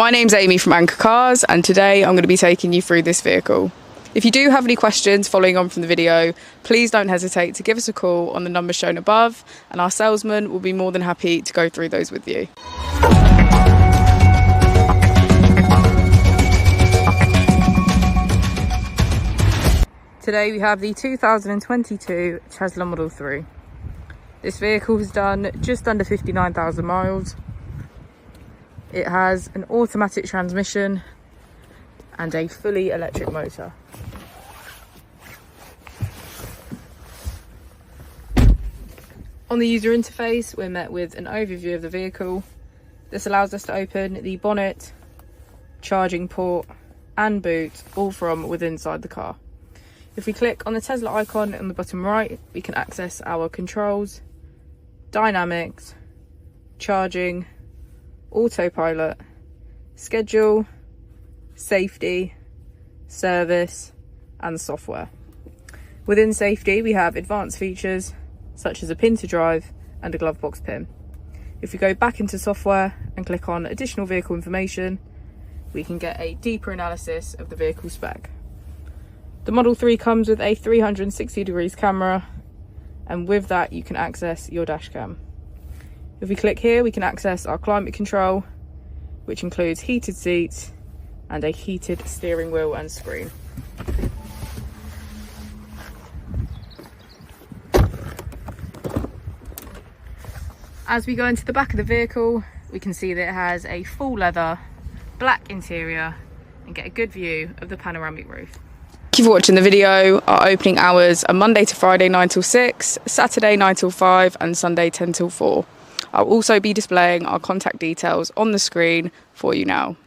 My name's Amy from Anchor Cars, and today I'm going to be taking you through this vehicle. If you do have any questions following on from the video, please don't hesitate to give us a call on the number shown above, and our salesman will be more than happy to go through those with you. Today we have the 2022 Tesla Model 3. This vehicle has done just under 59,000 miles. It has an automatic transmission and a fully electric motor. On the user interface, we're met with an overview of the vehicle. This allows us to open the bonnet, charging port and boot, all from within inside the car. If we click on the Tesla icon on the bottom right, we can access our controls, dynamics, charging, autopilot, schedule, safety, service and software. Within safety we have advanced features such as a pin to drive and a glove box pin. If we go back into software and click on additional vehicle information, we can get a deeper analysis of the vehicle spec. The Model 3 comes with a 360 degrees camera, and with that you can access your dash cam. If we click here, we can access our climate control, which includes heated seats and a heated steering wheel and screen. As we go into the back of the vehicle, we can see that it has a full leather, black interior and get a good view of the panoramic roof. Thank you for watching the video. Our opening hours are Monday to Friday 9 till 6, Saturday 9 till 5 and Sunday 10 till 4. I'll also be displaying our contact details on the screen for you now.